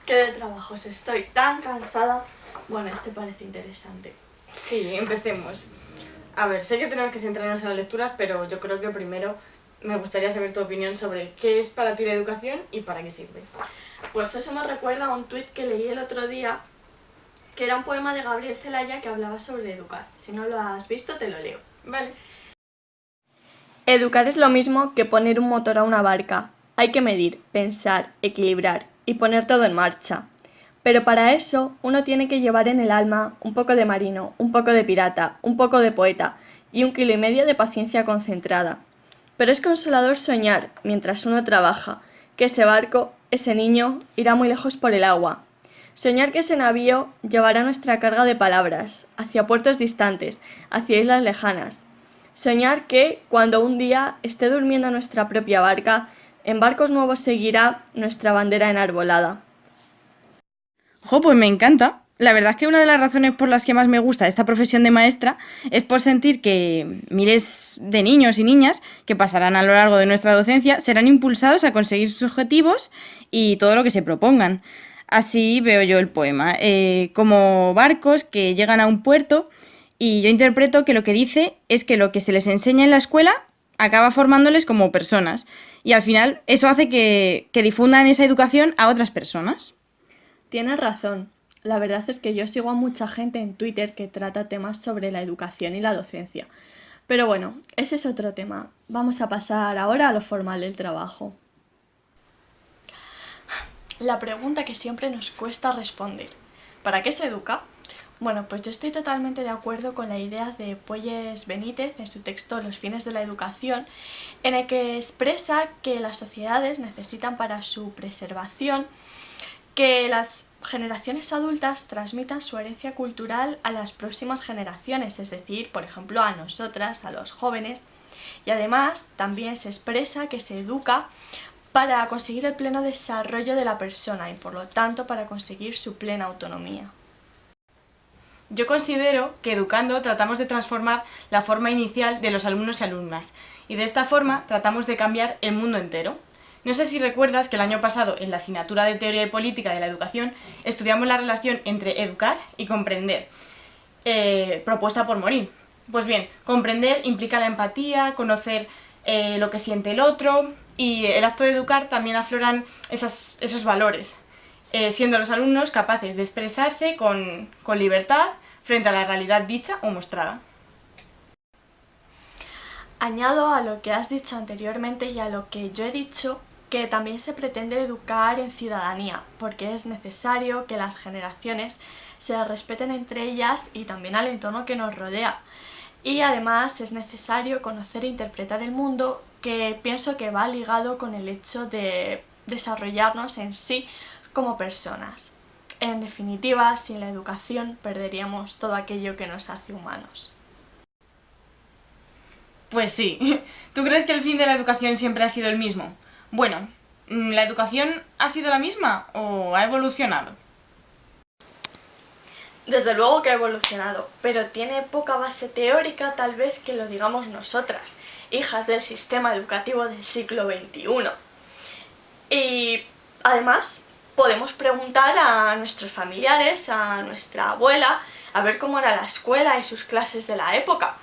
Qué de trabajos, estoy tan cansada. Bueno, este parece interesante. Sí, empecemos. A ver, sé que tenemos que centrarnos en las lecturas, pero yo creo que primero me gustaría saber tu opinión sobre qué es para ti la educación y para qué sirve. Pues eso me recuerda a un tuit que leí el otro día, que era un poema de Gabriel Celaya que hablaba sobre educar. Si no lo has visto, te lo leo. Vale. Educar es lo mismo que poner un motor a una barca. Hay que medir, pensar, equilibrar y poner todo en marcha. Pero para eso uno tiene que llevar en el alma un poco de marino, un poco de pirata, un poco de poeta y 1,5 kilos de paciencia concentrada. Pero es consolador soñar, mientras uno trabaja, que ese barco, ese niño, irá muy lejos por el agua. Soñar que ese navío llevará nuestra carga de palabras, hacia puertos distantes, hacia islas lejanas. Soñar que, cuando un día esté durmiendo nuestra propia barca, en barcos nuevos seguirá nuestra bandera enarbolada. Jo, pues me encanta. La verdad es que una de las razones por las que más me gusta esta profesión de maestra es por sentir que miles de niños y niñas que pasarán a lo largo de nuestra docencia serán impulsados a conseguir sus objetivos y todo lo que se propongan. Así veo yo el poema, como barcos que llegan a un puerto y yo interpreto que lo que dice es que lo que se les enseña en la escuela acaba formándoles como personas y al final eso hace que difundan esa educación a otras personas. Tienes razón. La verdad es que yo sigo a mucha gente en Twitter que trata temas sobre la educación y la docencia. Pero bueno, ese es otro tema. Vamos a pasar ahora a lo formal del trabajo. La pregunta que siempre nos cuesta responder. ¿Para qué se educa? Bueno, pues yo estoy totalmente de acuerdo con la idea de Puelles Benítez en su texto Los fines de la educación, en el que expresa que las sociedades necesitan para su preservación que las generaciones adultas transmitan su herencia cultural a las próximas generaciones, es decir, por ejemplo, a nosotras, a los jóvenes. Y además también se expresa que se educa para conseguir el pleno desarrollo de la persona y por lo tanto para conseguir su plena autonomía. Yo considero que educando tratamos de transformar la forma inicial de los alumnos y alumnas, y de esta forma tratamos de cambiar el mundo entero. No sé si recuerdas que el año pasado, en la asignatura de Teoría y Política de la Educación, estudiamos la relación entre educar y comprender, propuesta por Morin. Pues bien, comprender implica la empatía, conocer lo que siente el otro, y el acto de educar también afloran esos valores, siendo los alumnos capaces de expresarse con libertad frente a la realidad dicha o mostrada. Añado a lo que has dicho anteriormente y a lo que yo he dicho que también se pretende educar en ciudadanía, porque es necesario que las generaciones se respeten entre ellas y también al entorno que nos rodea. Y además es necesario conocer e interpretar el mundo, que pienso que va ligado con el hecho de desarrollarnos en sí como personas. En definitiva, sin la educación perderíamos todo aquello que nos hace humanos. Pues sí. ¿Tú crees que el fin de la educación siempre ha sido el mismo? Bueno, ¿la educación ha sido la misma o ha evolucionado? Desde luego que ha evolucionado, pero tiene poca base teórica tal vez que lo digamos nosotras, hijas del sistema educativo del siglo XXI. Y además podemos preguntar a nuestros familiares, a nuestra abuela, a ver cómo era la escuela y sus clases de la época.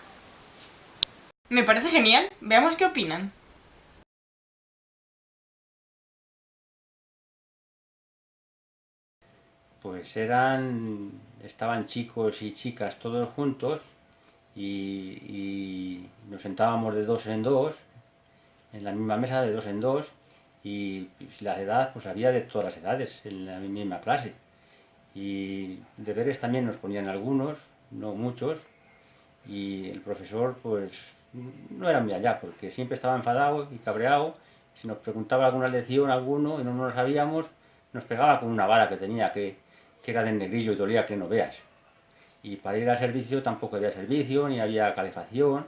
Me parece genial. Veamos qué opinan. Pues estaban chicos y chicas todos juntos y nos sentábamos de dos en dos, en la misma mesa de dos en dos, y la edad, pues había de todas las edades en la misma clase. Y deberes también nos ponían algunos, no muchos, y el profesor pues no era muy allá, porque siempre estaba enfadado y cabreado. Si nos preguntaba alguna lección alguno y no nos lo sabíamos, nos pegaba con una vara que tenía, que era de negrillo y dolía que no veas. Y para ir al servicio tampoco había servicio, ni había calefacción,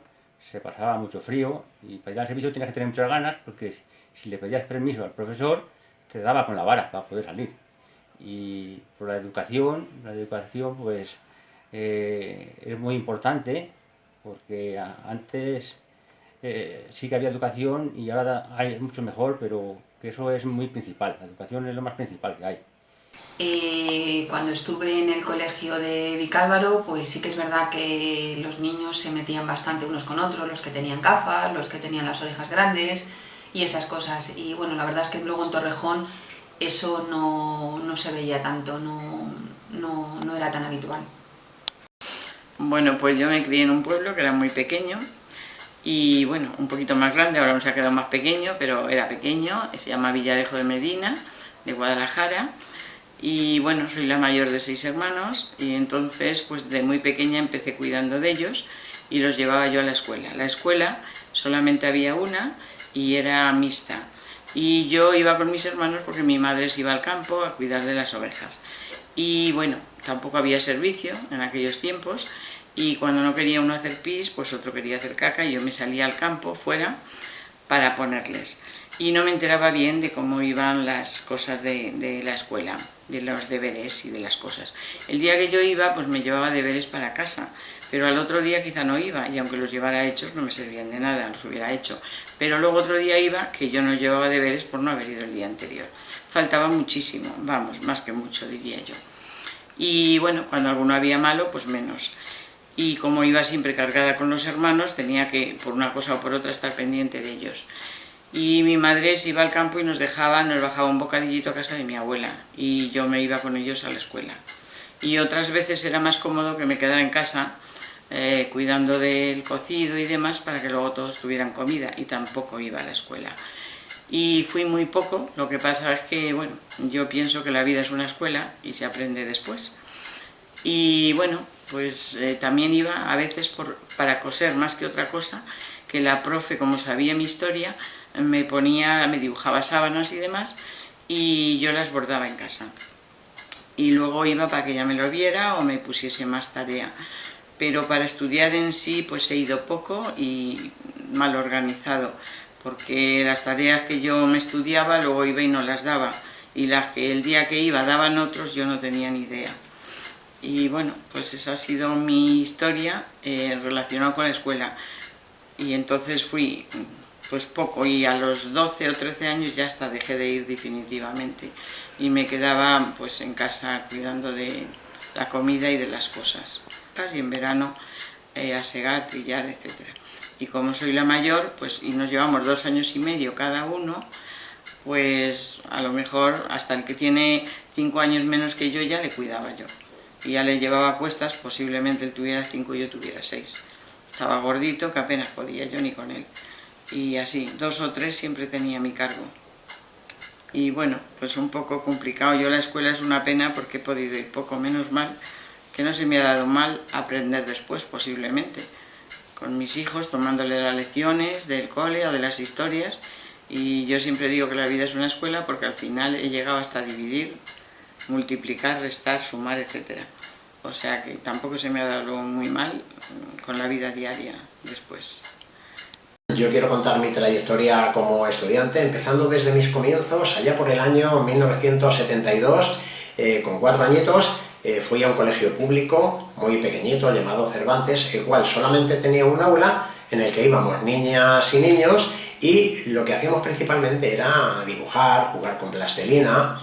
se pasaba mucho frío, y para ir al servicio tenías que tener muchas ganas, porque si le pedías permiso al profesor, te daba con la vara para poder salir. Y por la educación pues es muy importante, porque antes sí que había educación y ahora hay mucho mejor, pero que eso es muy principal. La educación es lo más principal que hay. Cuando estuve en el colegio de Vicálvaro, pues sí que es verdad que los niños se metían bastante unos con otros, los que tenían gafas, los que tenían las orejas grandes y esas cosas. Y bueno, la verdad es que luego en Torrejón eso no se veía tanto, no era tan habitual. Bueno, pues yo me crié en un pueblo que era muy pequeño y bueno, un poquito más grande, ahora se ha quedado más pequeño, pero era pequeño, se llama Villarejo de Medina, de Guadalajara. Y bueno, soy la mayor de 6 hermanos y entonces pues de muy pequeña empecé cuidando de ellos y los llevaba yo a la escuela. La escuela solamente había una y era mixta. Y yo iba con mis hermanos porque mi madre se iba al campo a cuidar de las ovejas. Y bueno, tampoco había servicio en aquellos tiempos y cuando no quería uno hacer pis, pues otro quería hacer caca y yo me salía al campo fuera para ponerles. Y no me enteraba bien de cómo iban las cosas de la escuela, de los deberes y de las cosas. El día que yo iba, pues me llevaba deberes para casa, pero al otro día quizá no iba, y aunque los llevara hechos no me servían de nada, los hubiera hecho. Pero luego otro día iba que yo no llevaba deberes por no haber ido el día anterior. Faltaba muchísimo, vamos, más que mucho diría yo. Y bueno, cuando alguno había malo, pues menos. Y como iba siempre cargada con los hermanos, tenía que, por una cosa o por otra, estar pendiente de ellos. Y mi madre se iba al campo y nos bajaba un bocadillito a casa de mi abuela y yo me iba con ellos a la escuela. Y otras veces era más cómodo que me quedara en casa cuidando del cocido y demás para que luego todos tuvieran comida y tampoco iba a la escuela. Y fui muy poco, lo que pasa es que, bueno, yo pienso que la vida es una escuela y se aprende después. Y bueno, pues también iba a veces para coser más que otra cosa, que la profe, como sabía mi historia, me dibujaba sábanas y demás y yo las bordaba en casa. Y luego iba para que ella me lo viera o me pusiese más tarea. Pero para estudiar en sí pues he ido poco y mal organizado, porque las tareas que yo me estudiaba luego iba y no las daba. Y las que el día que iba daban otros yo no tenía ni idea. Y bueno, pues esa ha sido mi historia relacionada con la escuela. Y entonces fui pues poco y a los 12 o 13 años ya hasta dejé de ir definitivamente y me quedaba pues en casa cuidando de la comida y de las cosas. Y en verano a segar, trillar, etc. Y como soy la mayor pues y nos llevamos 2 años y medio cada uno, pues a lo mejor hasta el que tiene 5 años menos que yo ya le cuidaba yo. Y ya le llevaba a cuestas, posiblemente él tuviera 5 y yo tuviera 6. Estaba gordito que apenas podía yo ni con él. Y así, 2 o 3 siempre tenía a mi cargo. Y bueno, pues un poco complicado. Yo la escuela es una pena porque he podido ir poco, menos mal, que no se me ha dado mal aprender después posiblemente. Con mis hijos, tomándole las lecciones del cole o de las historias. Y yo siempre digo que la vida es una escuela porque al final he llegado hasta dividir, multiplicar, restar, sumar, etc. O sea que tampoco se me ha dado muy mal con la vida diaria después. Yo quiero contar mi trayectoria como estudiante, empezando desde mis comienzos, allá por el año 1972, con 4 añitos, fui a un colegio público muy pequeñito llamado Cervantes, el cual solamente tenía un aula en el que íbamos niñas y niños y lo que hacíamos principalmente era dibujar, jugar con plastilina,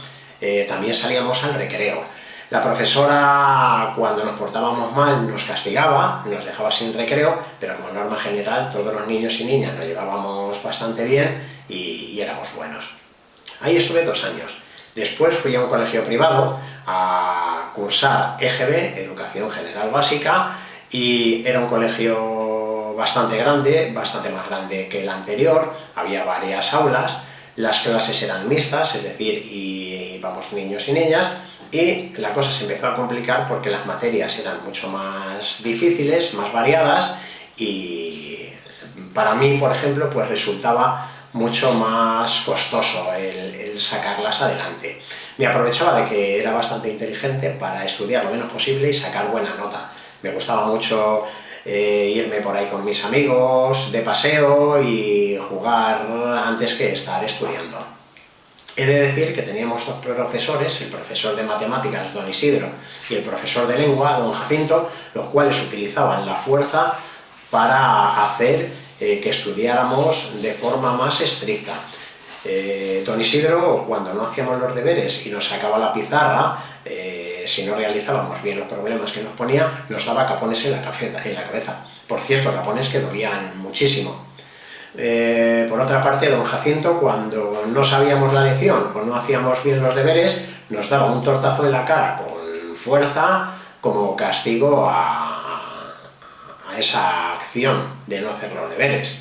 también salíamos al recreo. La profesora, cuando nos portábamos mal, nos castigaba, nos dejaba sin recreo, pero como norma general todos los niños y niñas nos llevábamos bastante bien y éramos buenos. Ahí estuve 2 años. Después fui a un colegio privado a cursar EGB, Educación General Básica, y era un colegio bastante grande, bastante más grande que el anterior, había varias aulas, las clases eran mixtas, es decir, íbamos niños y niñas, y la cosa se empezó a complicar porque las materias eran mucho más difíciles, más variadas, y para mí, por ejemplo, pues resultaba mucho más costoso el sacarlas adelante. Me aprovechaba de que era bastante inteligente para estudiar lo menos posible y sacar buena nota. Me gustaba mucho irme por ahí con mis amigos de paseo y jugar antes que estar estudiando. He de decir que teníamos 2 profesores, el profesor de matemáticas, don Isidro, y el profesor de lengua, don Jacinto, los cuales utilizaban la fuerza para hacer que estudiáramos de forma más estricta. Don Isidro, cuando no hacíamos los deberes y nos sacaba la pizarra, si no realizábamos bien los problemas que nos ponía, nos daba capones en la cabeza. Por cierto, capones que dolían muchísimo. Por otra parte, don Jacinto, cuando no sabíamos la lección o no hacíamos bien los deberes, nos daba un tortazo en la cara con fuerza como castigo a esa acción de no hacer los deberes.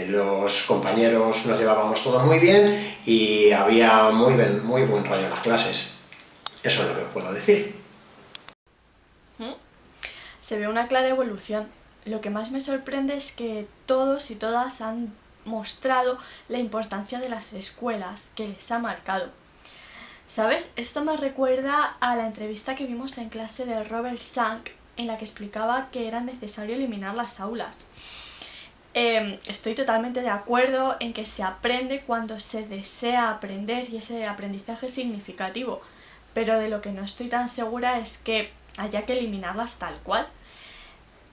Los compañeros nos llevábamos todos muy bien y había muy buen rollo en las clases. Eso es lo que os puedo decir. Se ve una clara evolución. Lo que más me sorprende es que todos y todas han mostrado la importancia de las escuelas, que les ha marcado. ¿Sabes? Esto me recuerda a la entrevista que vimos en clase de Robert Sank, en la que explicaba que era necesario eliminar las aulas. Estoy totalmente de acuerdo en que se aprende cuando se desea aprender y ese aprendizaje es significativo, pero de lo que no estoy tan segura es que haya que eliminarlas tal cual.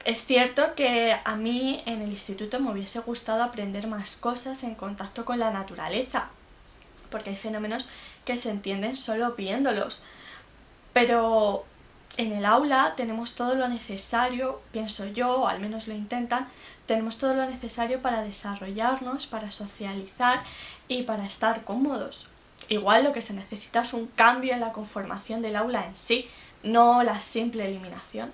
Es cierto que a mí en el instituto me hubiese gustado aprender más cosas en contacto con la naturaleza, porque hay fenómenos que se entienden solo viéndolos, pero en el aula tenemos todo lo necesario, pienso yo, o al menos lo intentan, tenemos todo lo necesario para desarrollarnos, para socializar y para estar cómodos. Igual lo que se necesita es un cambio en la conformación del aula en sí, no la simple eliminación.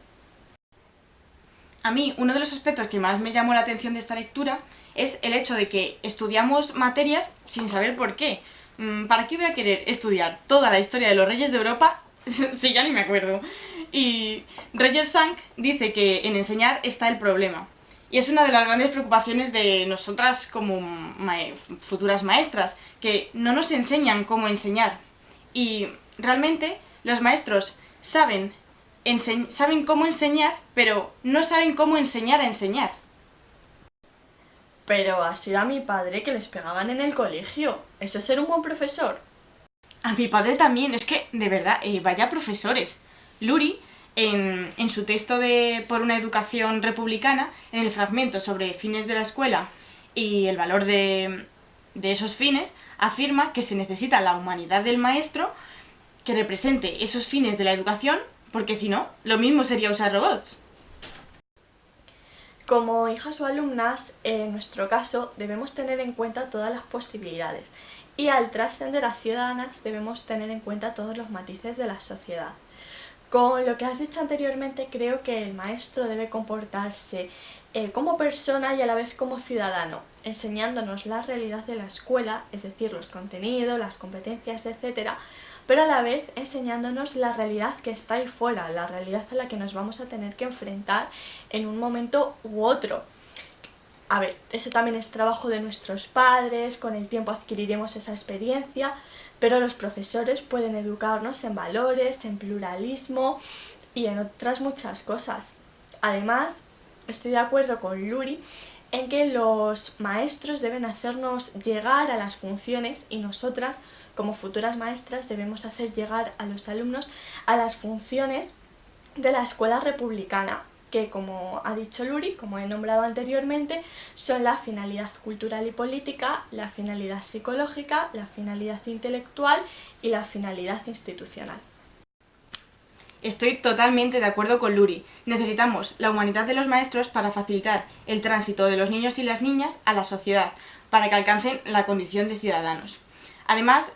A mí, uno de los aspectos que más me llamó la atención de esta lectura es el hecho de que estudiamos materias sin saber por qué. ¿Para qué voy a querer estudiar toda la historia de los reyes de Europa si ya ni me acuerdo? Y Roger Sank dice que en enseñar está el problema. Y es una de las grandes preocupaciones de nosotras como futuras maestras, que no nos enseñan cómo enseñar. Y realmente los maestros saben cómo enseñar, pero no saben cómo enseñar a enseñar. Pero así era mi padre, que les pegaban en el colegio. ¿Eso es ser un buen profesor? A mi padre también, es que, de verdad, vaya profesores. Luri, en su texto de Por una educación republicana, en el fragmento sobre fines de la escuela y el valor de esos fines, afirma que se necesita la humanidad del maestro que represente esos fines de la educación, porque si no, lo mismo sería usar robots. Como hijas o alumnas, en nuestro caso, debemos tener en cuenta todas las posibilidades y al trascender a ciudadanas debemos tener en cuenta todos los matices de la sociedad. Con lo que has dicho anteriormente, creo que el maestro debe comportarse como persona y a la vez como ciudadano, enseñándonos la realidad de la escuela, es decir, los contenidos, las competencias, etc., pero a la vez enseñándonos la realidad que está ahí fuera, la realidad a la que nos vamos a tener que enfrentar en un momento u otro. A ver, eso también es trabajo de nuestros padres, con el tiempo adquiriremos esa experiencia, pero los profesores pueden educarnos en valores, en pluralismo y en otras muchas cosas. Además, estoy de acuerdo con Luri en que los maestros deben hacernos llegar a las funciones y nosotras, como futuras maestras, debemos hacer llegar a los alumnos a las funciones de la escuela republicana, que, como ha dicho Luri, como he nombrado anteriormente, son la finalidad cultural y política, la finalidad psicológica, la finalidad intelectual y la finalidad institucional. Estoy totalmente de acuerdo con Luri. Necesitamos la humanidad de los maestros para facilitar el tránsito de los niños y las niñas a la sociedad, para que alcancen la condición de ciudadanos. Además,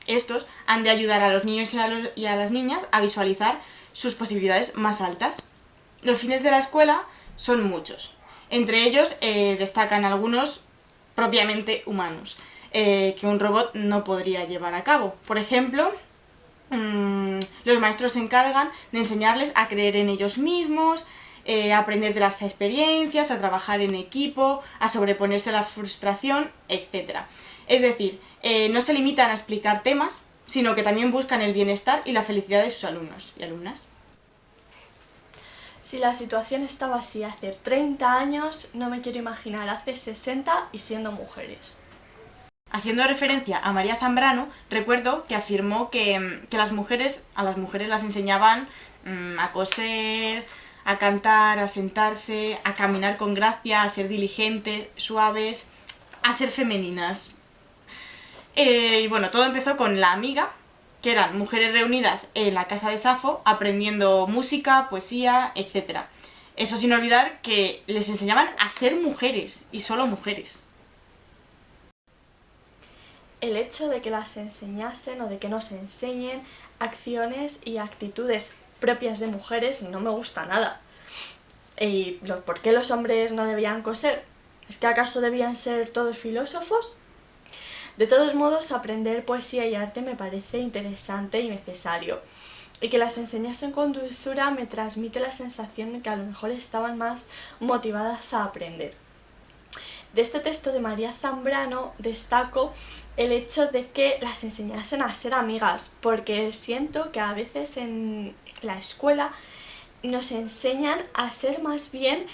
estos han de ayudar a los niños y a las niñas a visualizar sus posibilidades más altas. Los fines de la escuela son muchos. Entre ellos destacan algunos propiamente humanos, que un robot no podría llevar a cabo. Por ejemplo, los maestros se encargan de enseñarles a creer en ellos mismos, a aprender de las experiencias, a trabajar en equipo, a sobreponerse a la frustración, etc. Es decir, no se limitan a explicar temas, sino que también buscan el bienestar y la felicidad de sus alumnos y alumnas. Si la situación estaba así hace 30 años, no me quiero imaginar hace 60 y siendo mujeres. Haciendo referencia a María Zambrano, recuerdo que afirmó que a las mujeres las enseñaban a coser, a cantar, a sentarse, a caminar con gracia, a ser diligentes, suaves, a ser femeninas. Y bueno, todo empezó con La Amiga, que eran mujeres reunidas en la casa de Safo aprendiendo música, poesía, etc. Eso sin olvidar que les enseñaban a ser mujeres, y solo mujeres. El hecho de que las enseñasen o de que nos enseñen acciones y actitudes propias de mujeres no me gusta nada. ¿Y por qué los hombres no debían coser? ¿Es que acaso debían ser todos filósofos? De todos modos, aprender poesía y arte me parece interesante y necesario. Y que las enseñasen con dulzura me transmite la sensación de que a lo mejor estaban más motivadas a aprender. De este texto de María Zambrano destaco el hecho de que las enseñasen a ser amigas, porque siento que a veces en la escuela nos enseñan a ser más bien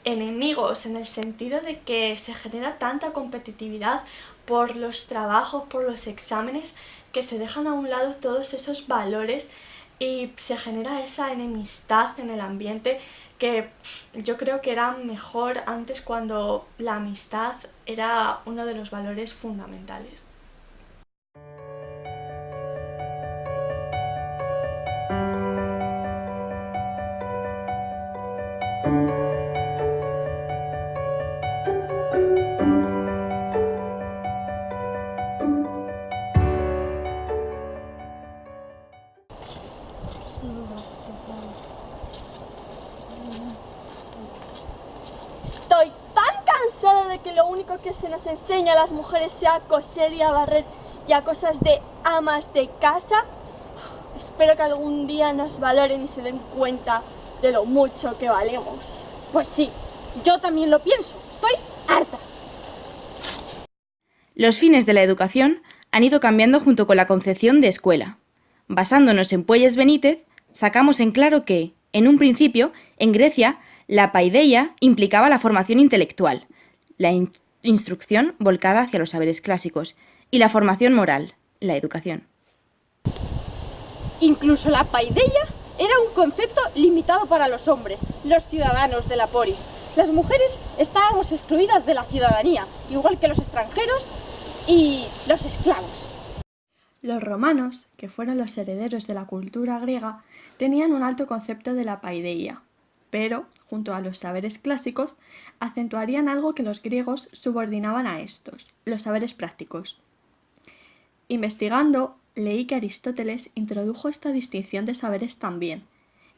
enemigos, en el sentido de que se genera tanta competitividad por los trabajos, por los exámenes, que se dejan a un lado todos esos valores y se genera esa enemistad en el ambiente que yo creo que era mejor antes, cuando la amistad era uno de los valores fundamentales. Estoy tan cansada de que lo único que se nos enseña a las mujeres sea coser y a barrer y a cosas de amas de casa. Espero que algún día nos valoren y se den cuenta de lo mucho que valemos. Pues sí, yo también lo pienso. Estoy harta. Los fines de la educación han ido cambiando junto con la concepción de escuela. Basándonos en Puelles Benítez, sacamos en claro que, en un principio, en Grecia, la paideia implicaba la formación intelectual, la instrucción volcada hacia los saberes clásicos, y la formación moral, la educación. Incluso la paideia era un concepto limitado para los hombres, los ciudadanos de la polis. Las mujeres estábamos excluidas de la ciudadanía, igual que los extranjeros y los esclavos. Los romanos, que fueron los herederos de la cultura griega, tenían un alto concepto de la paideia, pero, junto a los saberes clásicos, acentuarían algo que los griegos subordinaban a estos, los saberes prácticos. Investigando, leí que Aristóteles introdujo esta distinción de saberes también.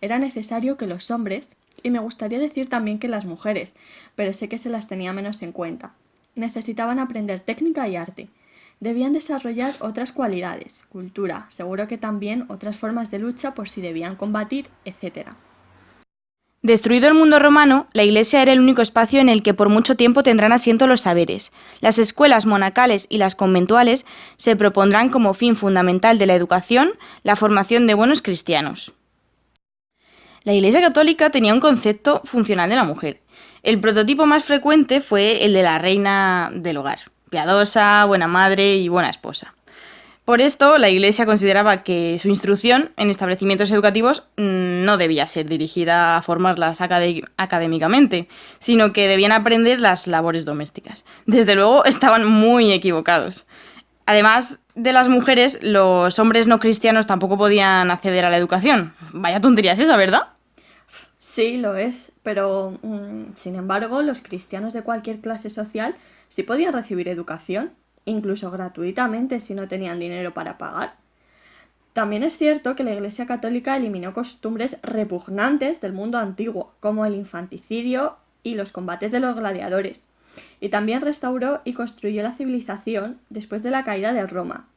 Era necesario que los hombres, y me gustaría decir también que las mujeres, pero sé que se las tenía menos en cuenta, necesitaban aprender técnica y arte. Debían desarrollar otras cualidades, cultura, seguro que también otras formas de lucha por si debían combatir, etc. Destruido el mundo romano, la Iglesia era el único espacio en el que por mucho tiempo tendrán asiento los saberes. Las escuelas monacales y las conventuales se propondrán como fin fundamental de la educación la formación de buenos cristianos. La Iglesia Católica tenía un concepto funcional de la mujer. El prototipo más frecuente fue el de la reina del hogar, piadosa, buena madre y buena esposa. Por esto, la Iglesia consideraba que su instrucción en establecimientos educativos no debía ser dirigida a formarlas académicamente, sino que debían aprender las labores domésticas. Desde luego, estaban muy equivocados. Además de las mujeres, los hombres no cristianos tampoco podían acceder a la educación. Vaya tontería es esa, ¿verdad? Sí, lo es, pero sin embargo, los cristianos de cualquier clase social sí podían recibir educación, incluso gratuitamente si no tenían dinero para pagar. También es cierto que la Iglesia Católica eliminó costumbres repugnantes del mundo antiguo, como el infanticidio y los combates de los gladiadores, y también restauró y construyó la civilización después de la caída de Roma.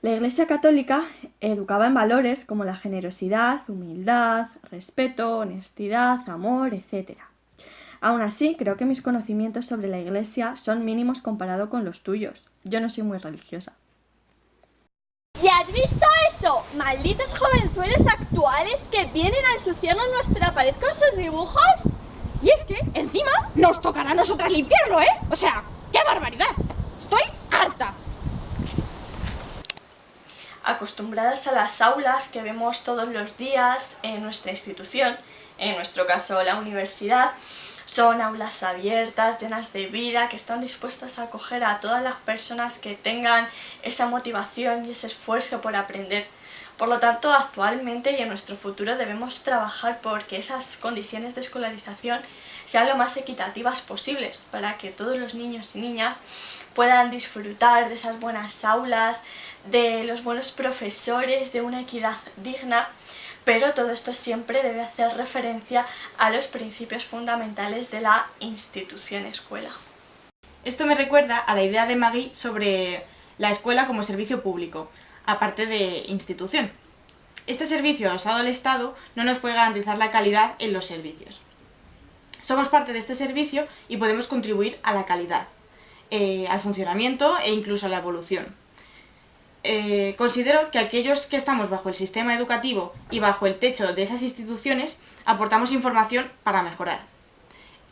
La Iglesia Católica educaba en valores como la generosidad, humildad, respeto, honestidad, amor, etc. Aún así, creo que mis conocimientos sobre la Iglesia son mínimos comparado con los tuyos. Yo no soy muy religiosa. ¿Y has visto eso? Malditos jovenzuelos actuales que vienen a ensuciarnos nuestra pared con sus dibujos. Y es que, encima, nos tocará a nosotras limpiarlo, ¿eh? O sea, ¡qué barbaridad! Estoy harta. Acostumbradas a las aulas que vemos todos los días en nuestra institución, en nuestro caso la universidad, Son aulas abiertas, llenas de vida, que están dispuestas a acoger a todas las personas que tengan esa motivación y ese esfuerzo por aprender. Por lo tanto, actualmente y en nuestro futuro debemos trabajar por que esas condiciones de escolarización sean lo más equitativas posibles, para que todos los niños y niñas puedan disfrutar de esas buenas aulas, de los buenos profesores, de una equidad digna, pero todo esto siempre debe hacer referencia a los principios fundamentales de la institución escuela. Esto me recuerda a la idea de Maggie sobre la escuela como servicio público, aparte de institución. Este servicio adosado al Estado no nos puede garantizar la calidad en los servicios. Somos parte de este servicio y podemos contribuir a la calidad, al funcionamiento e incluso a la evolución. Considero que aquellos que estamos bajo el sistema educativo y bajo el techo de esas instituciones aportamos información para mejorar.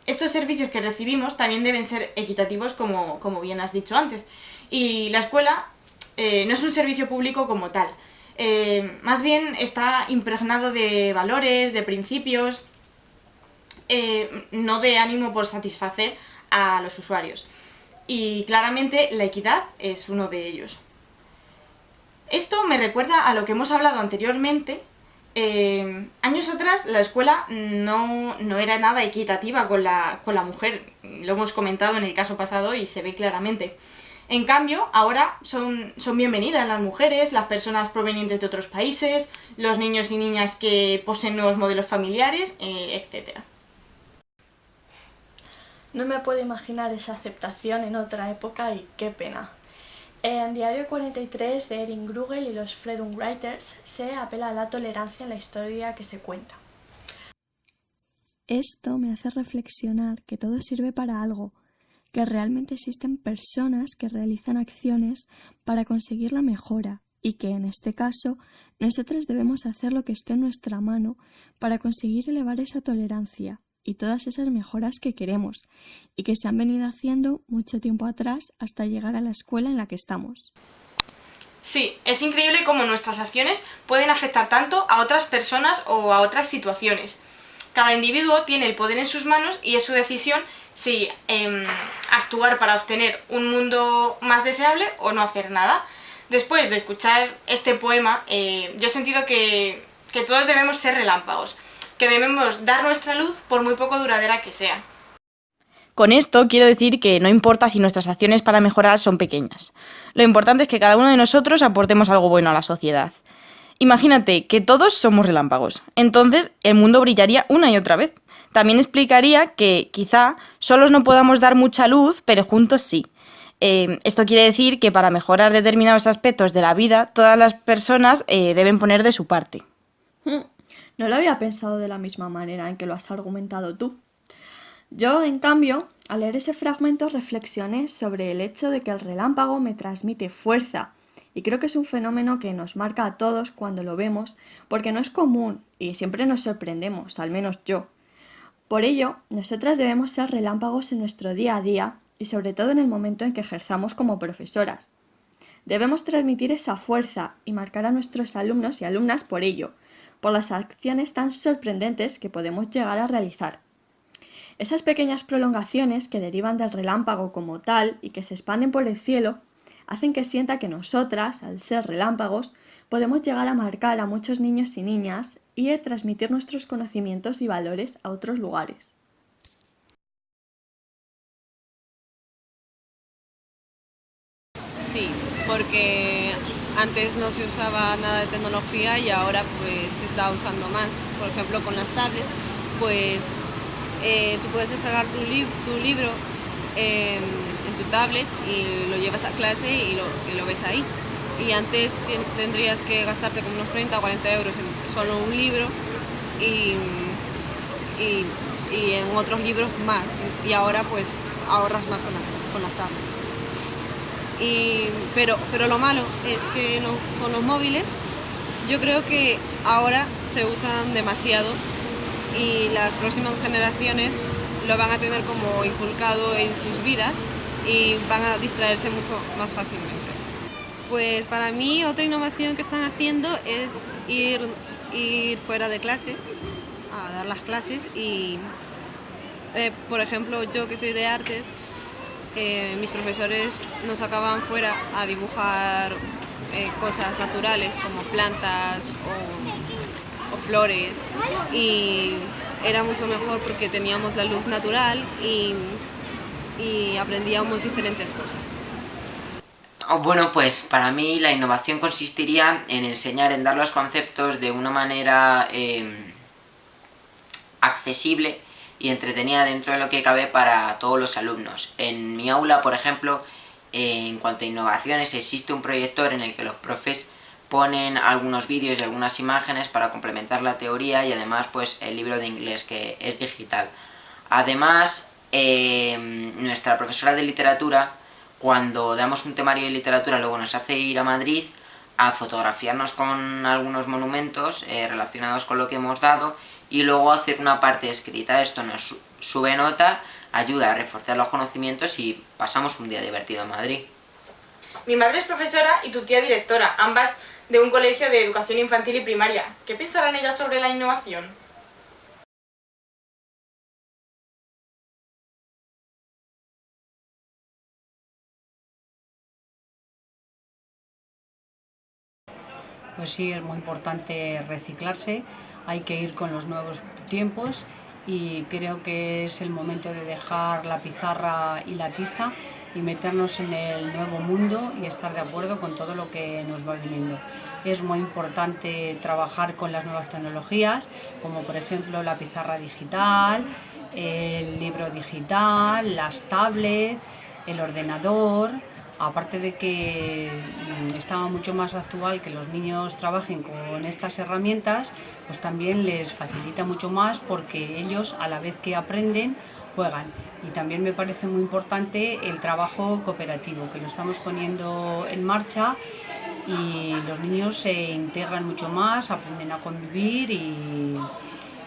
Estos servicios que recibimos también deben ser equitativos, como bien has dicho antes, y la escuela no es un servicio público como tal, más bien está impregnado de valores, de principios, no de ánimo por satisfacer a los usuarios. Y claramente la equidad es uno de ellos. Esto me recuerda a lo que hemos hablado anteriormente. Años atrás la escuela no era nada equitativa con la mujer, lo hemos comentado en el caso pasado y se ve claramente. En cambio, ahora son bienvenidas las mujeres, las personas provenientes de otros países, los niños y niñas que poseen nuevos modelos familiares, etc. No me puedo imaginar esa aceptación en otra época y qué pena. En Diario 43 de Erin Bruegel y los Freedom Writers se apela a la tolerancia en la historia que se cuenta. Esto me hace reflexionar que todo sirve para algo, que realmente existen personas que realizan acciones para conseguir la mejora y que en este caso nosotros debemos hacer lo que esté en nuestra mano para conseguir elevar esa tolerancia y todas esas mejoras que queremos y que se han venido haciendo mucho tiempo atrás hasta llegar a la escuela en la que estamos. Sí, es increíble cómo nuestras acciones pueden afectar tanto a otras personas o a otras situaciones. Cada individuo tiene el poder en sus manos y es su decisión si actuar para obtener un mundo más deseable o no hacer nada. Después de escuchar este poema, yo he sentido que todos debemos ser relámpagos, que debemos dar nuestra luz por muy poco duradera que sea. Con esto quiero decir que no importa si nuestras acciones para mejorar son pequeñas. Lo importante es que cada uno de nosotros aportemos algo bueno a la sociedad. Imagínate que todos somos relámpagos, entonces el mundo brillaría una y otra vez. También explicaría que quizá solos no podamos dar mucha luz, pero juntos sí. Esto quiere decir que para mejorar determinados aspectos de la vida, todas las personas deben poner de su parte. No lo había pensado de la misma manera en que lo has argumentado tú. Yo, en cambio, al leer ese fragmento reflexioné sobre el hecho de que el relámpago me transmite fuerza. Y creo que es un fenómeno que nos marca a todos cuando lo vemos, porque no es común y siempre nos sorprendemos, al menos yo. Por ello, nosotras debemos ser relámpagos en nuestro día a día y sobre todo en el momento en que ejerzamos como profesoras. Debemos transmitir esa fuerza y marcar a nuestros alumnos y alumnas por ello, por las acciones tan sorprendentes que podemos llegar a realizar. Esas pequeñas prolongaciones que derivan del relámpago como tal y que se expanden por el cielo, hacen que sienta que nosotras, al ser relámpagos, podemos llegar a marcar a muchos niños y niñas y transmitir nuestros conocimientos y valores a otros lugares. Sí, porque antes no se usaba nada de tecnología y ahora pues se está usando más. Por ejemplo, con las tablets, pues tú puedes descargar tu libro en tu tablet y lo llevas a clase y lo ves ahí. Y antes tendrías que gastarte como unos 30 o 40 euros en solo un libro y en otros libros más. Y ahora pues ahorras más con las tablets. Pero lo malo es que con los móviles yo creo que ahora se usan demasiado y las próximas generaciones lo van a tener como inculcado en sus vidas y van a distraerse mucho más fácilmente. Pues para mí otra innovación que están haciendo es ir fuera de clase, a dar las clases y por ejemplo, yo que soy de artes, mis profesores nos sacaban fuera a dibujar cosas naturales como plantas o flores, y era mucho mejor porque teníamos la luz natural y aprendíamos diferentes cosas. Bueno, pues para mí la innovación consistiría en enseñar, en dar los conceptos de una manera accesible y entretenida dentro de lo que cabe para todos los alumnos. En mi aula, por ejemplo, en cuanto a innovaciones, existe un proyector en el que los profes ponen algunos vídeos y algunas imágenes para complementar la teoría, y además pues el libro de inglés, que es digital. Además, nuestra profesora de literatura, cuando damos un temario de literatura, luego nos hace ir a Madrid a fotografiarnos con algunos monumentos relacionados con lo que hemos dado, y luego hacer una parte escrita. Esto nos sube nota, ayuda a reforzar los conocimientos y pasamos un día divertido en Madrid. Mi madre es profesora y tu tía directora, ambas de un colegio de educación infantil y primaria. ¿Qué pensarán ellas sobre la innovación? Pues sí, es muy importante reciclarse, hay que ir con los nuevos tiempos, y creo que es el momento de dejar la pizarra y la tiza y meternos en el nuevo mundo y estar de acuerdo con todo lo que nos va viniendo. Es muy importante trabajar con las nuevas tecnologías, como por ejemplo la pizarra digital, el libro digital, las tablets, el ordenador. Aparte de que está mucho más actual que los niños trabajen con estas herramientas, pues también les facilita mucho más porque ellos, a la vez que aprenden, juegan. Y también me parece muy importante el trabajo cooperativo, que lo estamos poniendo en marcha, y los niños se integran mucho más, aprenden a convivir,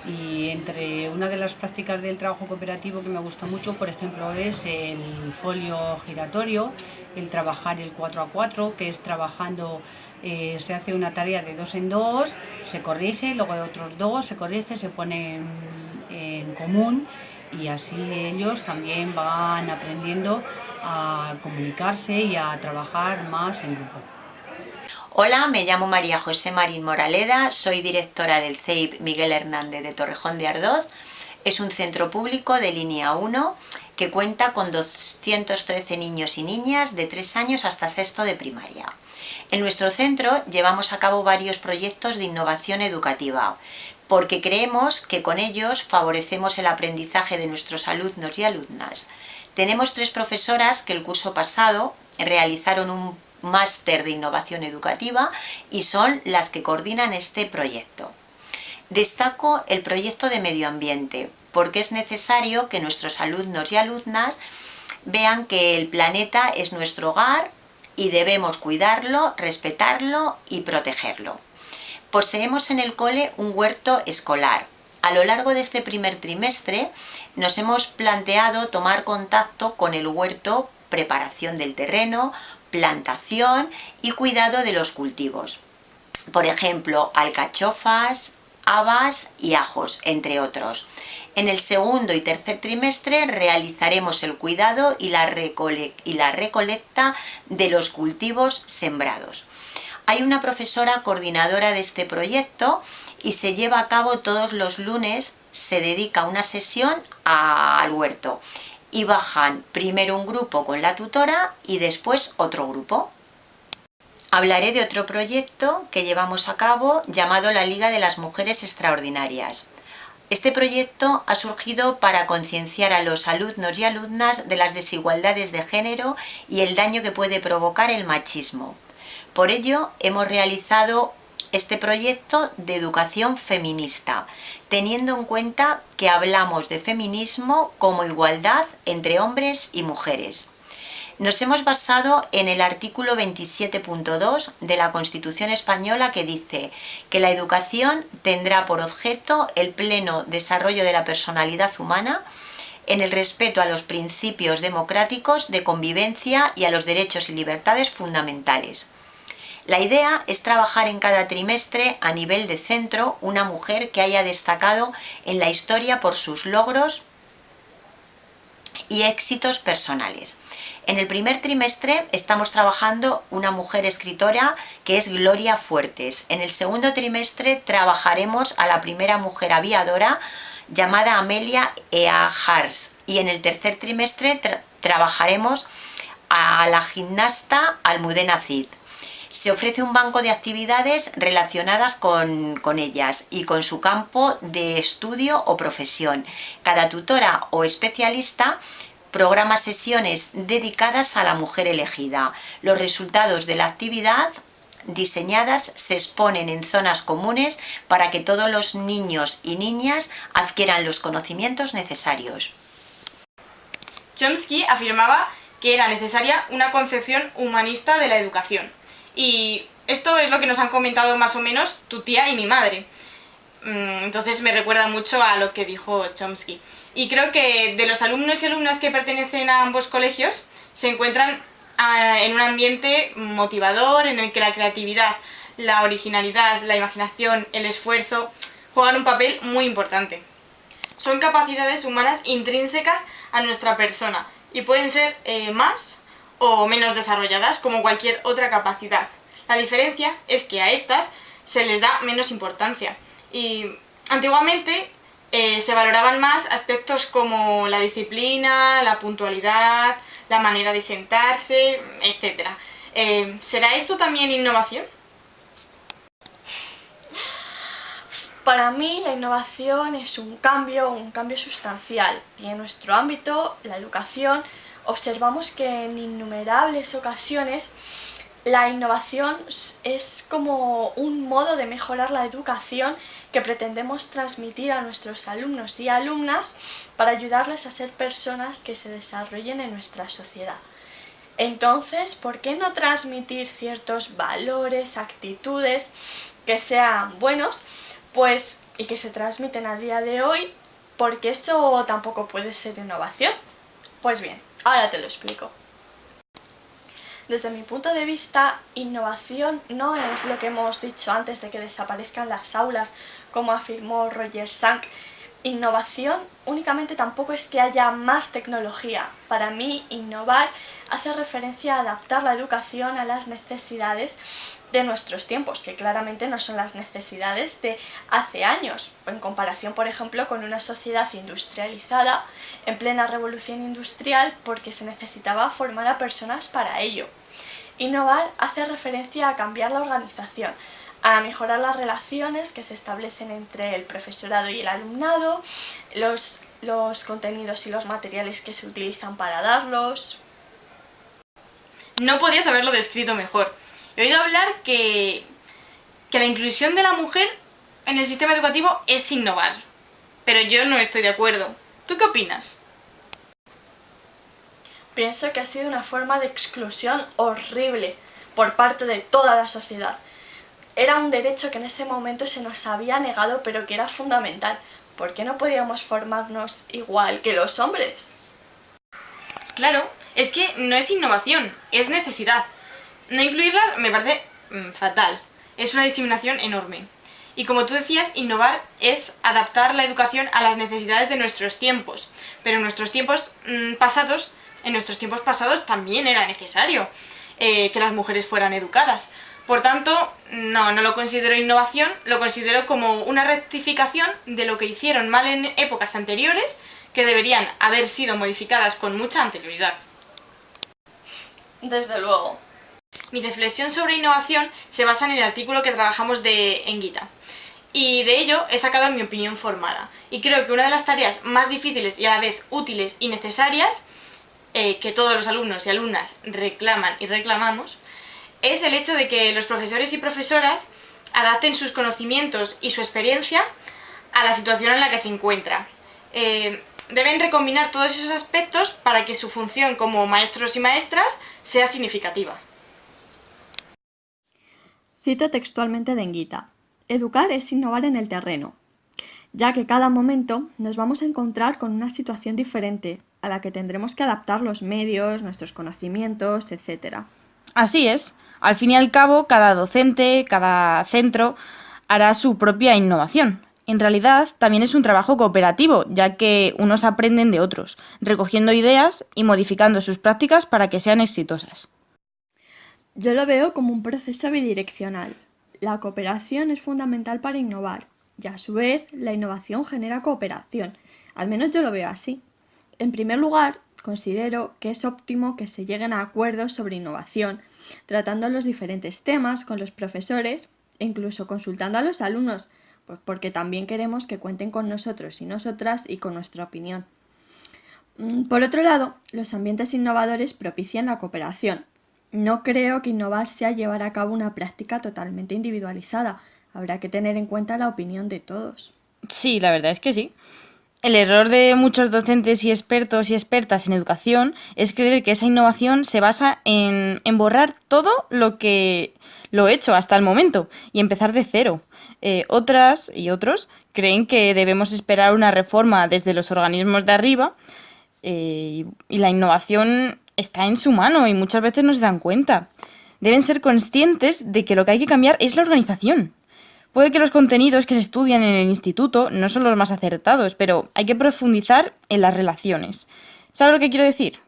y entre una de las prácticas del trabajo cooperativo que me gusta mucho, por ejemplo, es el folio giratorio, el trabajar el 4×4, que es trabajando, se hace una tarea de 2 en 2, se corrige, luego de otros 2 se corrige, se pone en común, y así ellos también van aprendiendo a comunicarse y a trabajar más en grupo. Hola, me llamo María José Marín Moraleda, soy directora del CEIP Miguel Hernández de Torrejón de Ardoz. Es un centro público de línea 1 que cuenta con 213 niños y niñas de 3 años hasta sexto de primaria. En nuestro centro llevamos a cabo varios proyectos de innovación educativa, porque creemos que con ellos favorecemos el aprendizaje de nuestros alumnos y alumnas. Tenemos 3 profesoras que el curso pasado realizaron un máster de innovación educativa y son las que coordinan este proyecto. Destaco el proyecto de medio ambiente, porque es necesario que nuestros alumnos y alumnas vean que el planeta es nuestro hogar y debemos cuidarlo, respetarlo y protegerlo. Poseemos en el cole un huerto escolar. A lo largo de este primer trimestre nos hemos planteado tomar contacto con el huerto, preparación del terreno, plantación y cuidado de los cultivos. Por ejemplo, alcachofas, habas y ajos, entre otros. En el segundo y tercer trimestre realizaremos el cuidado y la recolecta de los cultivos sembrados. Hay una profesora coordinadora de este proyecto y se lleva a cabo todos los lunes, se dedica una sesión al huerto. Y bajan primero un grupo con la tutora y después otro grupo. Hablaré de otro proyecto que llevamos a cabo llamado la Liga de las Mujeres Extraordinarias. Este proyecto ha surgido para concienciar a los alumnos y alumnas de las desigualdades de género y el daño que puede provocar el machismo. Por ello, hemos realizado este proyecto de educación feminista, teniendo en cuenta que hablamos de feminismo como igualdad entre hombres y mujeres. Nos hemos basado en el artículo 27.2 de la Constitución Española, que dice que la educación tendrá por objeto el pleno desarrollo de la personalidad humana en el respeto a los principios democráticos de convivencia y a los derechos y libertades fundamentales. La idea es trabajar en cada trimestre a nivel de centro una mujer que haya destacado en la historia por sus logros y éxitos personales. En el primer trimestre estamos trabajando una mujer escritora que es Gloria Fuertes. En el segundo trimestre trabajaremos a la primera mujer aviadora llamada Amelia Earhart. Y en el tercer trimestre trabajaremos a la gimnasta Almudena Cid. Se ofrece un banco de actividades relacionadas con ellas y con su campo de estudio o profesión. Cada tutora o especialista programa sesiones dedicadas a la mujer elegida. Los resultados de la actividad diseñadas se exponen en zonas comunes para que todos los niños y niñas adquieran los conocimientos necesarios. Chomsky afirmaba que era necesaria una concepción humanista de la educación. Y esto es lo que nos han comentado más o menos tu tía y mi madre. Entonces me recuerda mucho a lo que dijo Chomsky. Y creo que de los alumnos y alumnas que pertenecen a ambos colegios se encuentran en un ambiente motivador en el que la creatividad, la originalidad, la imaginación, el esfuerzo juegan un papel muy importante. Son capacidades humanas intrínsecas a nuestra persona y pueden ser más o menos desarrolladas como cualquier otra capacidad. La diferencia es que a estas se les da menos importancia y antiguamente se valoraban más aspectos como la disciplina, la puntualidad, la manera de sentarse, etc. ¿Será esto también innovación? Para mí la innovación es un cambio sustancial y en nuestro ámbito, la educación, observamos que en innumerables ocasiones la innovación es como un modo de mejorar la educación que pretendemos transmitir a nuestros alumnos y alumnas para ayudarles a ser personas que se desarrollen en nuestra sociedad. Entonces, ¿por qué no transmitir ciertos valores, actitudes que sean buenos, pues, y que se transmiten a día de hoy? Porque eso tampoco puede ser innovación. Pues bien, ahora te lo explico. Desde mi punto de vista, innovación no es lo que hemos dicho antes de que desaparezcan las aulas, como afirmó Roger Schank. Innovación únicamente tampoco es que haya más tecnología. Para mí, innovar hace referencia a adaptar la educación a las necesidades de nuestros tiempos, que claramente no son las necesidades de hace años, en comparación, por ejemplo, con una sociedad industrializada en plena revolución industrial porque se necesitaba formar a personas para ello. Innovar hace referencia a cambiar la organización, a mejorar las relaciones que se establecen entre el profesorado y el alumnado, los contenidos y los materiales que se utilizan para darlos. No podías haberlo descrito mejor. He oído hablar que la inclusión de la mujer en el sistema educativo es innovar, pero yo no estoy de acuerdo. ¿Tú qué opinas? Pienso que ha sido una forma de exclusión horrible por parte de toda la sociedad. Era un derecho que en ese momento se nos había negado, pero que era fundamental. ¿Por qué no podíamos formarnos igual que los hombres? Claro, es que no es innovación, es necesidad. No incluirlas me parece fatal. Es una discriminación enorme. Y como tú decías, innovar es adaptar la educación a las necesidades de nuestros tiempos. Pero en nuestros tiempos pasados también era necesario que las mujeres fueran educadas. Por tanto, no lo considero innovación, lo considero como una rectificación de lo que hicieron mal en épocas anteriores que deberían haber sido modificadas con mucha anterioridad. Desde luego. Mi reflexión sobre innovación se basa en el artículo que trabajamos en Gita. Y de ello he sacado mi opinión formada. Y creo que una de las tareas más difíciles y a la vez útiles y necesarias que todos los alumnos y alumnas reclaman y reclamamos es el hecho de que los profesores y profesoras adapten sus conocimientos y su experiencia a la situación en la que se encuentra. Deben recombinar todos esos aspectos para que su función como maestros y maestras sea significativa. Cito textualmente de Gita: educar es innovar en el terreno, ya que cada momento nos vamos a encontrar con una situación diferente a la que tendremos que adaptar los medios, nuestros conocimientos, etc. Así es. Al fin y al cabo, cada docente, cada centro hará su propia innovación. En realidad, también es un trabajo cooperativo, ya que unos aprenden de otros, recogiendo ideas y modificando sus prácticas para que sean exitosas. Yo lo veo como un proceso bidireccional. La cooperación es fundamental para innovar y a su vez la innovación genera cooperación. Al menos yo lo veo así. En primer lugar, considero que es óptimo que se lleguen a acuerdos sobre innovación, tratando los diferentes temas con los profesores e incluso consultando a los alumnos, pues porque también queremos que cuenten con nosotros y nosotras y con nuestra opinión. Por otro lado, los ambientes innovadores propician la cooperación. No creo que innovar sea llevar a cabo una práctica totalmente individualizada. Habrá que tener en cuenta la opinión de todos. Sí, la verdad es que sí. El error de muchos docentes y expertos y expertas en educación es creer que esa innovación se basa en borrar todo lo hecho hasta el momento y empezar de cero. Otras y otros creen que debemos esperar una reforma desde los organismos de arriba y la innovación está en su mano y muchas veces no se dan cuenta. Deben ser conscientes de que lo que hay que cambiar es la organización. Puede que los contenidos que se estudian en el instituto no son los más acertados, pero hay que profundizar en las relaciones. ¿Sabes lo que quiero decir?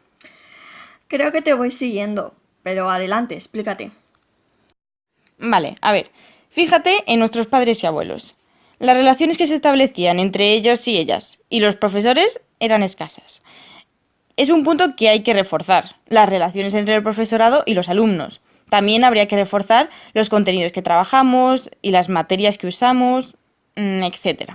Creo que te voy siguiendo, pero adelante, explícate. Vale, a ver, fíjate en nuestros padres y abuelos. Las relaciones que se establecían entre ellos y ellas y los profesores eran escasas. Es un punto que hay que reforzar, las relaciones entre el profesorado y los alumnos. También habría que reforzar los contenidos que trabajamos y las materias que usamos, etc.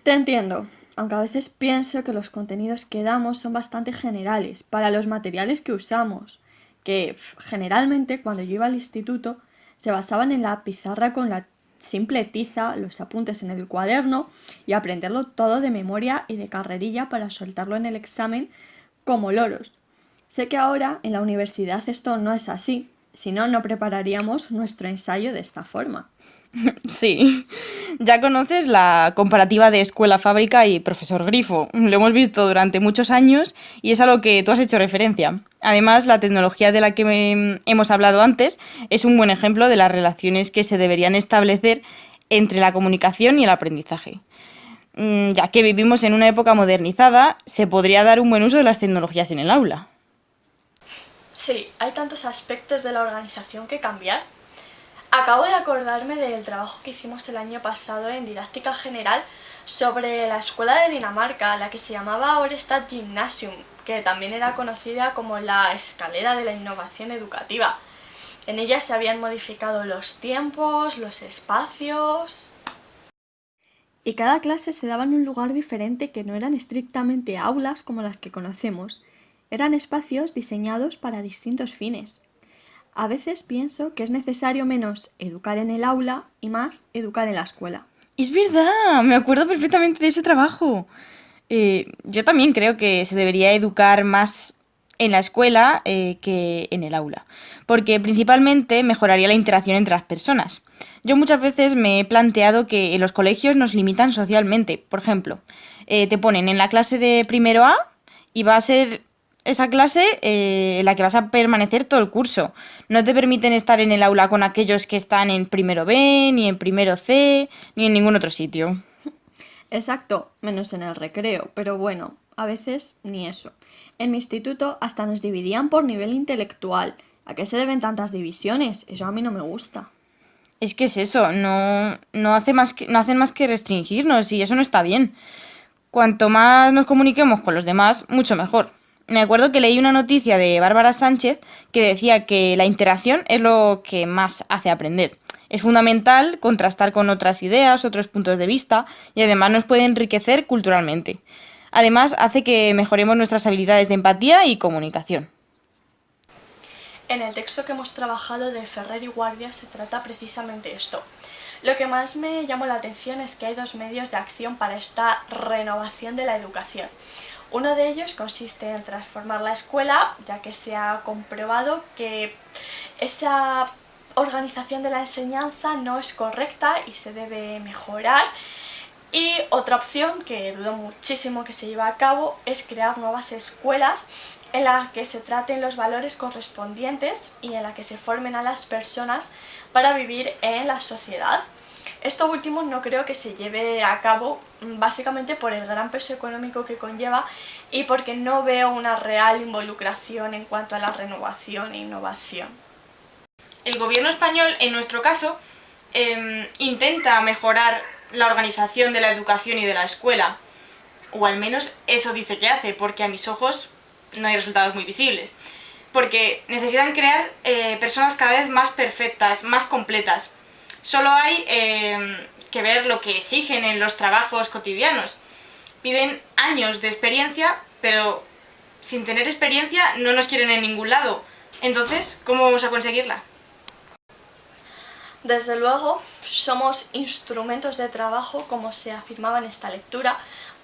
Te entiendo, aunque a veces pienso que los contenidos que damos son bastante generales para los materiales que usamos, que generalmente cuando yo iba al instituto se basaban en la pizarra con la simple tiza, los apuntes en el cuaderno y aprenderlo todo de memoria y de carrerilla para soltarlo en el examen como loros. Sé que ahora en la universidad esto no es así, si no, no prepararíamos nuestro ensayo de esta forma. Sí, ya conoces la comparativa de escuela-fábrica y profesor grifo. Lo hemos visto durante muchos años y es a lo que tú has hecho referencia. Además, la tecnología de la que hemos hablado antes es un buen ejemplo de las relaciones que se deberían establecer entre la comunicación y el aprendizaje. Ya que vivimos en una época modernizada, se podría dar un buen uso de las tecnologías en el aula. Sí, hay tantos aspectos de la organización que cambiar. Acabo de acordarme del trabajo que hicimos el año pasado en didáctica general sobre la escuela de Dinamarca, la que se llamaba Orestat Gymnasium, que también era conocida como la escalera de la innovación educativa. En ella se habían modificado los tiempos, los espacios. Y cada clase se daba en un lugar diferente que no eran estrictamente aulas como las que conocemos. Eran espacios diseñados para distintos fines. A veces pienso que es necesario menos educar en el aula y más educar en la escuela. Es verdad, me acuerdo perfectamente de ese trabajo. Yo también creo que se debería educar más en la escuela que en el aula, porque principalmente mejoraría la interacción entre las personas. Yo muchas veces me he planteado que en los colegios nos limitan socialmente. Por ejemplo, te ponen en la clase de primero A y va a ser esa clase en la que vas a permanecer todo el curso. No te permiten estar en el aula con aquellos que están en primero B, ni en primero C, ni en ningún otro sitio. Exacto, menos en el recreo, pero bueno, a veces ni eso. En mi instituto hasta nos dividían por nivel intelectual. ¿A qué se deben tantas divisiones? Eso a mí no me gusta. Es que es eso, no hacen más que restringirnos y eso no está bien. Cuanto más nos comuniquemos con los demás, mucho mejor. Me acuerdo que leí una noticia de Bárbara Sánchez que decía que la interacción es lo que más hace aprender. Es fundamental contrastar con otras ideas, otros puntos de vista y además nos puede enriquecer culturalmente. Además, hace que mejoremos nuestras habilidades de empatía y comunicación. En el texto que hemos trabajado de Ferrer y Guardia se trata precisamente esto. Lo que más me llamó la atención es que hay dos medios de acción para esta renovación de la educación. Uno de ellos consiste en transformar la escuela, ya que se ha comprobado que esa organización de la enseñanza no es correcta y se debe mejorar. Y otra opción, que dudo muchísimo que se lleve a cabo, es crear nuevas escuelas en las que se traten los valores correspondientes y en las que se formen a las personas para vivir en la sociedad. Esto último no creo que se lleve a cabo básicamente por el gran peso económico que conlleva y porque no veo una real involucración en cuanto a la renovación e innovación. El gobierno español, en nuestro caso, intenta mejorar la organización de la educación y de la escuela, o al menos eso dice que hace, porque a mis ojos no hay resultados muy visibles. Porque necesitan crear personas cada vez más perfectas, más completas. Solo hay que ver lo que exigen en los trabajos cotidianos. Piden años de experiencia, pero sin tener experiencia no nos quieren en ningún lado. Entonces, ¿cómo vamos a conseguirla? Desde luego, somos instrumentos de trabajo, como se afirmaba en esta lectura,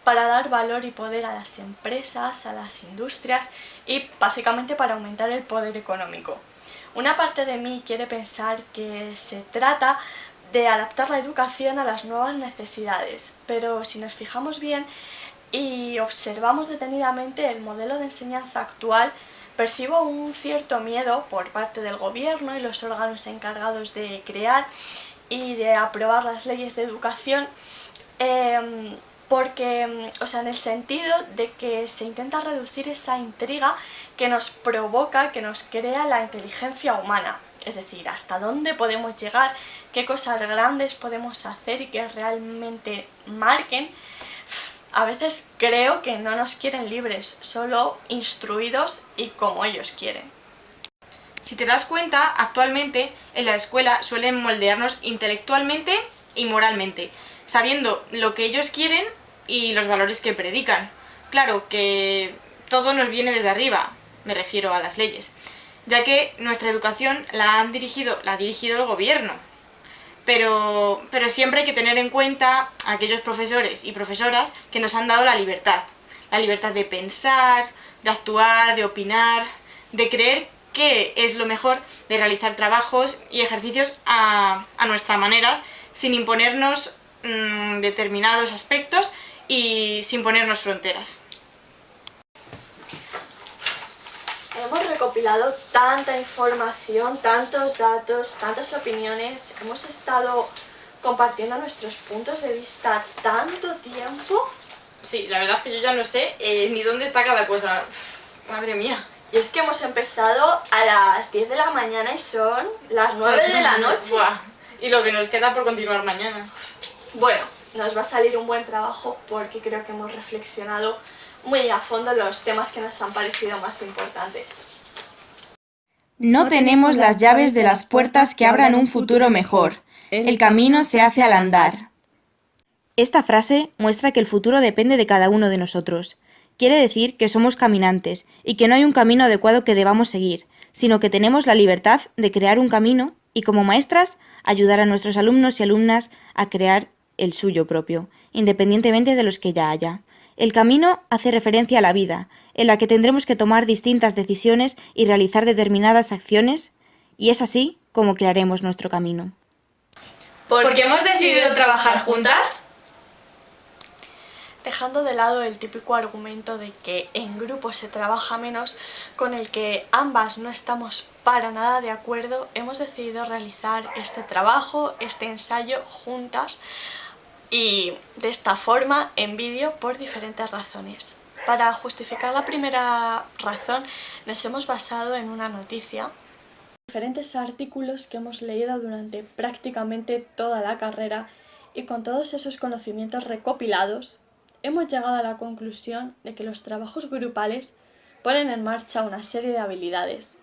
para dar valor y poder a las empresas, a las industrias y básicamente para aumentar el poder económico. Una parte de mí quiere pensar que se trata de adaptar la educación a las nuevas necesidades, pero si nos fijamos bien y observamos detenidamente el modelo de enseñanza actual, percibo un cierto miedo por parte del gobierno y los órganos encargados de crear y de aprobar las leyes de educación, porque, en el sentido de que se intenta reducir esa intriga que nos provoca, que nos crea la inteligencia humana. Es decir, hasta dónde podemos llegar, qué cosas grandes podemos hacer y que realmente marquen. A veces creo que no nos quieren libres, solo instruidos y como ellos quieren. Si te das cuenta, actualmente en la escuela suelen moldearnos intelectualmente y moralmente, sabiendo lo que ellos quieren y los valores que predican. Claro que todo nos viene desde arriba, me refiero a las leyes, ya que nuestra educación la ha dirigido el gobierno. Pero siempre hay que tener en cuenta a aquellos profesores y profesoras que nos han dado la libertad de pensar, de actuar, de opinar, de creer que es lo mejor, de realizar trabajos y ejercicios a nuestra manera, sin imponernos determinados aspectos y sin ponernos fronteras. Hemos recopilado tanta información, tantos datos, tantas opiniones, hemos estado compartiendo nuestros puntos de vista tanto tiempo. Sí, la verdad es que yo ya no sé ni dónde está cada cosa. Madre mía. Y es que hemos empezado a las 10 de la mañana y son las 9 de la noche. Buah. Y lo que nos queda por continuar mañana. Bueno, nos va a salir un buen trabajo porque creo que hemos reflexionado muy a fondo los temas que nos han parecido más importantes. No tenemos las llaves de las puertas que abran un futuro mejor. El camino se hace al andar. Esta frase muestra que el futuro depende de cada uno de nosotros. Quiere decir que somos caminantes y que no hay un camino adecuado que debamos seguir, sino que tenemos la libertad de crear un camino y, como maestras, ayudar a nuestros alumnos y alumnas a crear el suyo propio, independientemente de los que ya haya. El camino hace referencia a la vida, en la que tendremos que tomar distintas decisiones y realizar determinadas acciones, y es así como crearemos nuestro camino. ¿Por qué hemos decidido trabajar juntas? Dejando de lado el típico argumento de que en grupo se trabaja menos, con el que ambas no estamos para nada de acuerdo, hemos decidido realizar este trabajo, este ensayo juntas, y de esta forma en vídeo por diferentes razones. Para justificar la primera razón nos hemos basado en una noticia, diferentes artículos que hemos leído durante prácticamente toda la carrera, y con todos esos conocimientos recopilados hemos llegado a la conclusión de que los trabajos grupales ponen en marcha una serie de habilidades.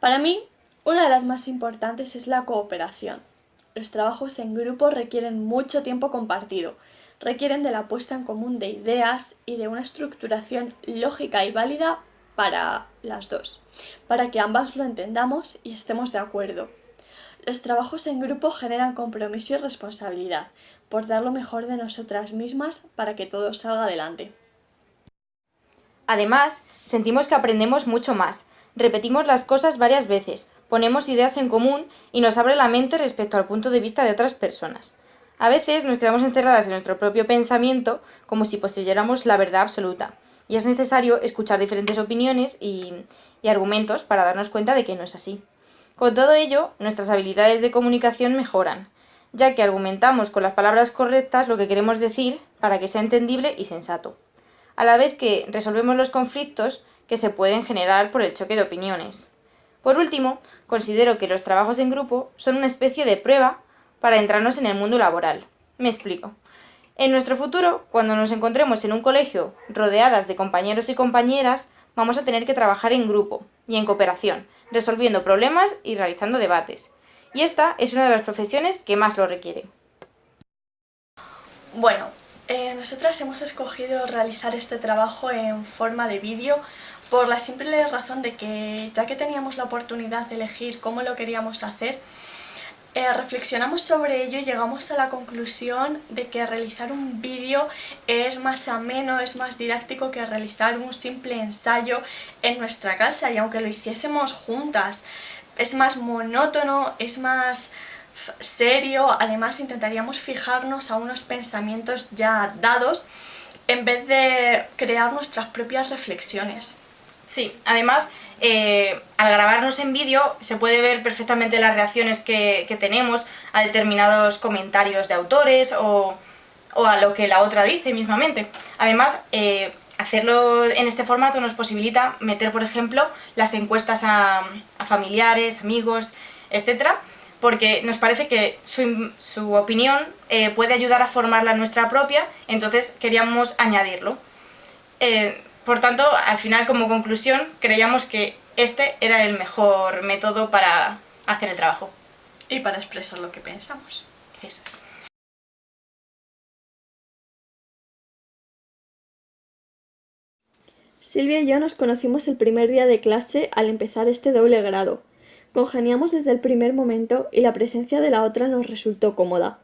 Para mí, una de las más importantes es la cooperación. Los trabajos en grupo requieren mucho tiempo compartido, requieren de la puesta en común de ideas y de una estructuración lógica y válida para las dos, para que ambas lo entendamos y estemos de acuerdo. Los trabajos en grupo generan compromiso y responsabilidad por dar lo mejor de nosotras mismas para que todo salga adelante. Además, sentimos que aprendemos mucho más, repetimos las cosas varias veces, ponemos ideas en común y nos abre la mente respecto al punto de vista de otras personas. A veces nos quedamos encerradas en nuestro propio pensamiento como si poseyéramos la verdad absoluta, y es necesario escuchar diferentes opiniones y argumentos para darnos cuenta de que no es así. Con todo ello, nuestras habilidades de comunicación mejoran, ya que argumentamos con las palabras correctas lo que queremos decir para que sea entendible y sensato, a la vez que resolvemos los conflictos que se pueden generar por el choque de opiniones. Por último, considero que los trabajos en grupo son una especie de prueba para entrarnos en el mundo laboral. Me explico. En nuestro futuro, cuando nos encontremos en un colegio rodeadas de compañeros y compañeras, vamos a tener que trabajar en grupo y en cooperación, resolviendo problemas y realizando debates. Y esta es una de las profesiones que más lo requiere. Bueno, nosotras hemos escogido realizar este trabajo en forma de vídeo por la simple razón de que, ya que teníamos la oportunidad de elegir cómo lo queríamos hacer, reflexionamos sobre ello y llegamos a la conclusión de que realizar un vídeo es más ameno, es más didáctico que realizar un simple ensayo en nuestra casa, y aunque lo hiciésemos juntas, es más monótono, es más serio. Además, intentaríamos fijarnos a unos pensamientos ya dados en vez de crear nuestras propias reflexiones. Sí, además, al grabarnos en vídeo se puede ver perfectamente las reacciones que tenemos a determinados comentarios de autores o a lo que la otra dice mismamente. Además, hacerlo en este formato nos posibilita meter, por ejemplo, las encuestas a familiares, amigos, etcétera, porque nos parece que su opinión puede ayudar a formar la nuestra propia, entonces queríamos añadirlo. Por tanto, al final, como conclusión, creíamos que este era el mejor método para hacer el trabajo. Y para expresar lo que pensamos. Eso es. Silvia y yo nos conocimos el primer día de clase al empezar este doble grado. Congeniamos desde el primer momento y la presencia de la otra nos resultó cómoda.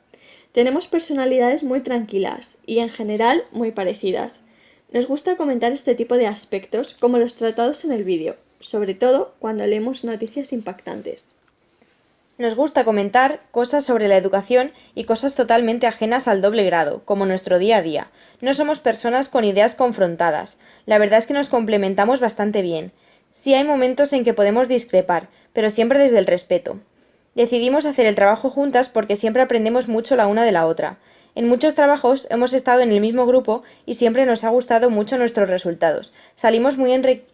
Tenemos personalidades muy tranquilas y, en general, muy parecidas. Nos gusta comentar este tipo de aspectos como los tratados en el vídeo, sobre todo cuando leemos noticias impactantes. Nos gusta comentar cosas sobre la educación y cosas totalmente ajenas al doble grado, como nuestro día a día. No somos personas con ideas confrontadas. La verdad es que nos complementamos bastante bien. Sí hay momentos en que podemos discrepar, pero siempre desde el respeto. Decidimos hacer el trabajo juntas porque siempre aprendemos mucho la una de la otra. En muchos trabajos hemos estado en el mismo grupo y siempre nos ha gustado mucho nuestros resultados. Salimos muy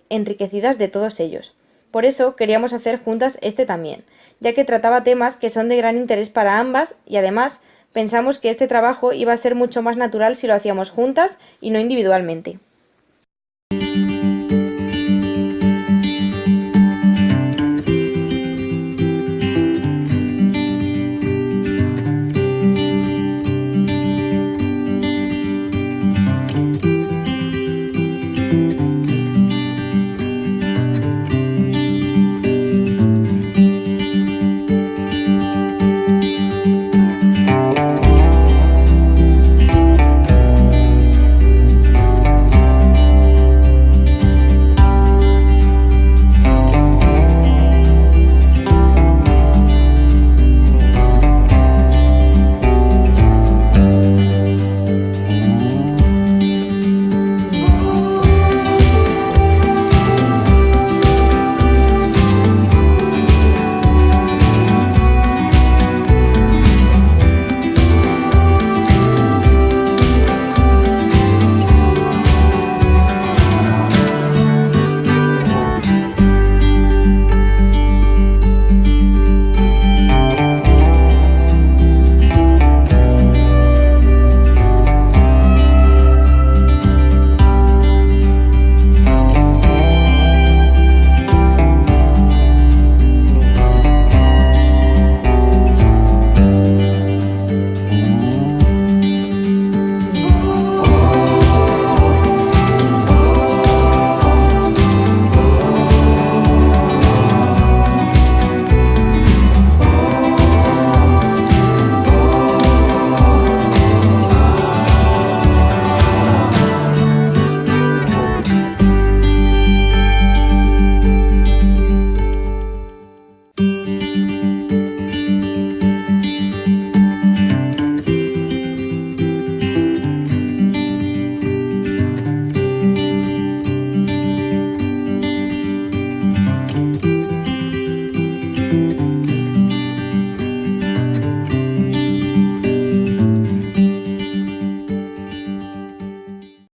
enriquecidas de todos ellos. Por eso queríamos hacer juntas este también, ya que trataba temas que son de gran interés para ambas y además pensamos que este trabajo iba a ser mucho más natural si lo hacíamos juntas y no individualmente.